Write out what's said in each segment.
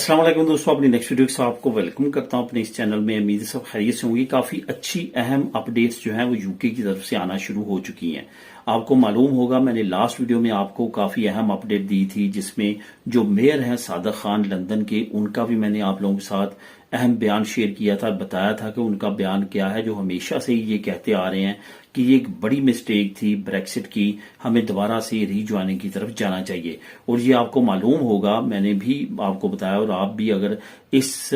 अस्सलाम वालेकुम दोस्तों, अपनी नेक्स्ट वीडियो के साथ आपको वेलकम करता हूं अपने इस चैनल में। उम्मीद है सब खैरियत से होंगी। काफी अच्छी अहम अपडेट्स जो हैं वो यूके की तरफ से आना शुरू हो चुकी हैं। आपको मालूम होगा मैंने लास्ट वीडियो में आपको काफी अहम अपडेट दी थी, जिसमें जो मेयर हैं सादिक खान लंदन के, उनका भी मैंने आप लोगों के साथ अहम बयान शेयर किया था। बताया था कि उनका बयान क्या है, जो हमेशा से ही ये कहते आ रहे हैं कि ये एक बड़ी मिस्टेक थी ब्रेक्सिट की, हमें दोबारा से रीज्वाइनिंग की तरफ जाना चाहिए। और ये आपको मालूम होगा, मैंने भी आपको बताया, और आप भी अगर इस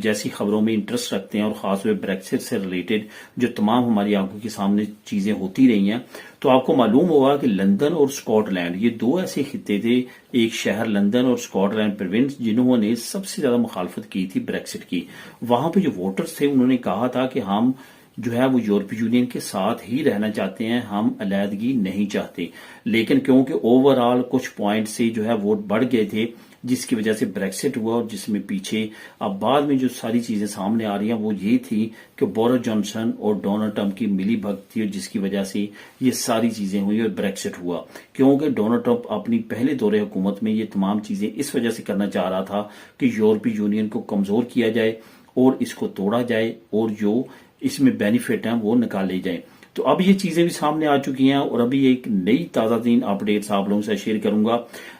जैसी खबरों में इंटरेस्ट रखते हैं और खासतौर पर ब्रेक्सिट से रिलेटेड जो तमाम हमारी आंखों के सामने चीजें होती रही हैं, तो आपको मालूम होगा कि लंदन और स्कॉटलैंड ये दो ऐसे खित्ते थे, एक शहर लंदन और स्कॉटलैंड प्रोविंस, जिन्होंने सबसे ज्यादा मुखालफत की थी ब्रेक्सिट की। वहां पे जो वोटर्स थे उन्होंने कहा था कि हम जो है वो यूरोपीय यूनियन के साथ ही रहना चाहते हैं, हम अलहदगी नहीं चाहते। लेकिन क्योंकि ओवरऑल कुछ पॉइंट से जो है वोट बढ़ गए थे, जिसकी वजह से ब्रेक्सिट हुआ, और जिसमें पीछे अब बाद में जो सारी चीजें सामने आ रही हैं वो ये थी कि बोरिस जॉनसन और डोनाल्ड ट्रंप की मिली भगत थी, और जिसकी वजह से ये सारी चीजें हुई और ब्रेक्सिट हुआ। क्योंकि डोनाल्ड ट्रंप अपनी पहले दौरे हुकूमत में ये तमाम चीजें इस वजह से करना चाह रहा था कि यूरोपीय यूनियन को कमजोर किया जाए और इसको तोड़ा जाए, और जो इसमें बेनिफिट हैं वो निकाले जाए। तो अब ये चीजें भी सामने आ चुकी हैं, और अभी एक नई ताजा तीन अपडेट्स आप लोगों से शेयर करूंगा।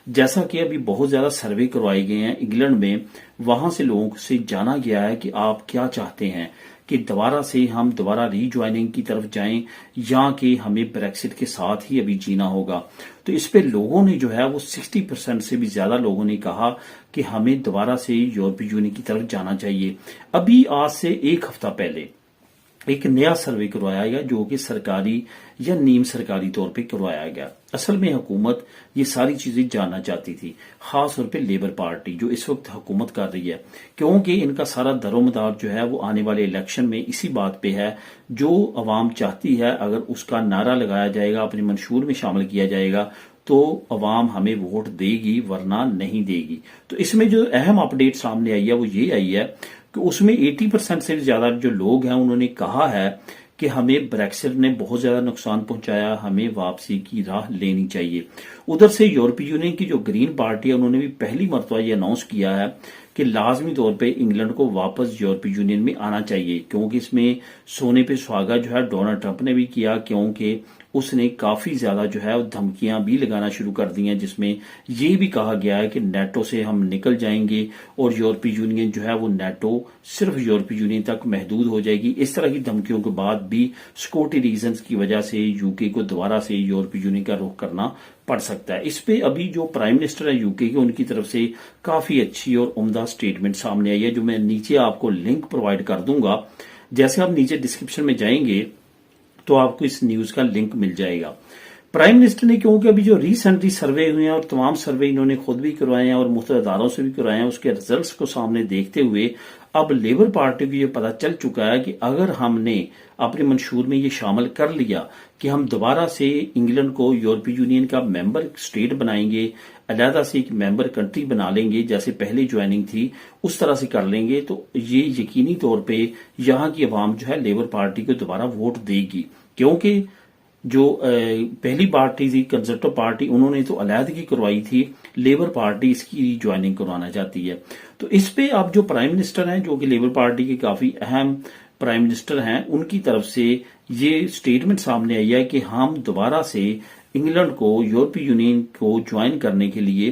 जैसा कि अभी बहुत ज्यादा सर्वे करवाए गए हैं इंग्लैंड में, वहां से लोगों से जाना गया है कि आप क्या चाहते हैं, कि दोबारा से हम दोबारा रीज्वाइनिंग की तरफ जाएं या कि हमें ब्रेक्सिट के साथ ही अभी जीना होगा। तो इस पे लोगों ने जो है वो 60% से भी ज्यादा लोगों ने कहा कि हमें दोबारा से यूरोपीय यूनियन की तरफ जाना चाहिए। अभी आज से एक हफ्ता पहले एक नया सर्वे करवाया गया, जो कि सरकारी या नीम सरकारी तौर पे करवाया गया। असल में हुकूमत ये सारी चीजें जानना चाहती थी, खास तौर पे लेबर पार्टी जो इस वक्त हुकूमत कर रही है, क्योंकि इनका सारा दरोमदार जो है वो आने वाले इलेक्शन में इसी बात पे है। जो अवाम चाहती है, अगर उसका नारा लगाया जाएगा, अपने मंशूर में शामिल किया जाएगा, तो अवाम हमें वोट देगी, वरना नहीं देगी। तो इसमें जो अहम अपडेट सामने आई है वो ये आई है कि उसमें 80% से ज्यादा जो लोग हैं उन्होंने कहा है कि हमें ब्रेक्सिट ने बहुत ज्यादा नुकसान पहुंचाया, हमें वापसी की राह लेनी चाहिए। उधर से यूरोपीय यूनियन की जो ग्रीन पार्टी है, उन्होंने भी पहली मरतबा ये अनाउंस किया है कि लाजमी तौर पे इंग्लैंड को वापस यूरोपीय यूनियन में आना चाहिए, क्योंकि इसमें सोने पे सुहागा जो है डोनाल्ड ट्रंप ने भी किया, क्योंकि उसने काफी ज्यादा जो है धमकियां भी लगाना शुरू कर दी हैं, जिसमें ये भी कहा गया है कि नेटो से हम निकल जाएंगे और यूरोपीय यूनियन जो है वो नेटो सिर्फ यूरोपीय यूनियन तक महदूद हो जाएगी। इस तरह की धमकियों के बाद भी सिक्योरिटी रीजंस की वजह से यूके को दोबारा से यूरोपीय यूनियन का रुख करना पड़ सकता है। इस पे अभी जो प्राइम मिनिस्टर है यूके के, उनकी तरफ से काफी अच्छी और उम्दा स्टेटमेंट सामने आई है, जो मैं नीचे आपको लिंक प्रोवाइड कर दूंगा। जैसे आप नीचे डिस्क्रिप्शन में जाएंगे तो आपको इस न्यूज का लिंक मिल जाएगा। प्राइम मिनिस्टर ने, क्योंकि अभी जो रिसेंटली सर्वे हुए हैं और तमाम सर्वे इन्होंने खुद भी करवाए हैं और मुख्तलिफ इदारों से भी करवाए हैं, उसके रिजल्ट्स को सामने देखते हुए अब लेबर पार्टी को ये पता चल चुका है कि अगर हमने अपने मंशूर में ये शामिल कर लिया कि हम दोबारा से इंग्लैंड को यूरोपीय यूनियन का मेंबर स्टेट बनाएंगे, अलहदा से एक मेंबर कंट्री बना लेंगे, जैसे पहले ज्वाइनिंग थी उस तरह से कर लेंगे, तो ये यकीनी तौर पे यहाँ की अवाम जो है लेबर पार्टी को दोबारा वोट देगी। क्योंकि जो पहली पार्टी थी कंजर्वेटिव पार्टी, उन्होंने तो अलहदगी करवाई थी, लेबर पार्टी इसकी ज्वाइनिंग करवाना चाहती है। तो इस पे अब जो प्राइम मिनिस्टर हैं, जो कि लेबर पार्टी के काफी अहम प्राइम मिनिस्टर हैं, उनकी तरफ से ये स्टेटमेंट सामने आई है कि हम दोबारा से इंग्लैंड को यूरोपीय यूनियन को ज्वाइन करने के लिए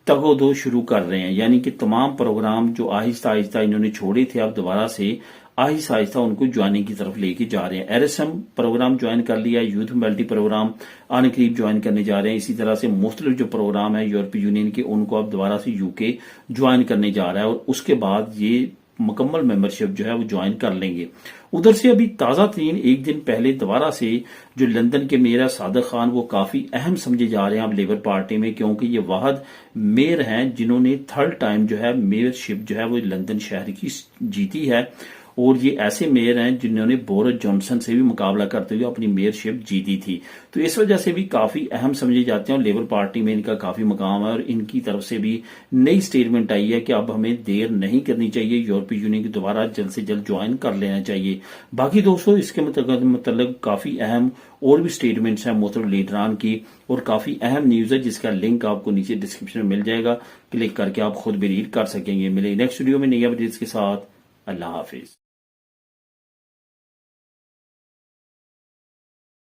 तगोदो शुरू कर रहे हैं। यानी कि तमाम प्रोग्राम जो आहिस्ता आहिस्ता इन्होंने छोड़े थे, अब दोबारा से आहिस्ता आहिस्ता उनको ज्वाइनिंग की तरफ लेके जा रहे हैं। एरएसएम प्रोग्राम ज्वाइन कर लिया, यूथ मोबिलिटी प्रोग्राम आने करीब ज्वाइन करने जा रहे हैं। इसी तरह से मुख्तलिफ जो प्रोग्राम है यूरोपीय यूनियन के, उनको अब दोबारा से यूके ज्वाइन करने जा रहा है, और उसके बाद ये मुकम्मल मेंबरशिप जो है वो ज्वाइन कर लेंगे। उधर से अभी ताजा तीन एक दिन पहले दोबारा से जो लंदन के मेयर सादिक खान, वो काफी अहम समझे जा रहे हैं अब लेबर पार्टी में, क्योंकि ये वाहद मेयर हैं जिन्होंने थर्ड टाइम जो है मेयरशिप जो है वो लंदन शहर की जीती है। اور یہ ایسے میئر ہیں جنہوں نے بورس جانسن سے بھی مقابلہ کرتے ہوئے اپنی میئرشپ جیتی تھی، تو اس وجہ سے بھی کافی اہم سمجھے جاتے ہیں اور لیبر پارٹی میں ان کا کافی مقام ہے، اور ان کی طرف سے بھی نئی سٹیٹمنٹ آئی ہے کہ اب ہمیں دیر نہیں کرنی چاہیے، یورپی یونین کی دوبارہ جلد سے جلد جوائن کر لینا چاہیے۔ باقی دوستوں اس کے متعلق کافی اہم اور بھی سٹیٹمنٹس ہیں محترم لیڈران کی، اور کافی اہم نیوز ہے جس کا لنک آپ کو نیچے ڈسکرپشن میں مل جائے گا، کلک کر کے آپ خود بھی ریڈ کر سکیں گے۔ ملیں نیکسٹ ویڈیو میں نئی اپڈیٹس کے ساتھ، اللہ حافظ۔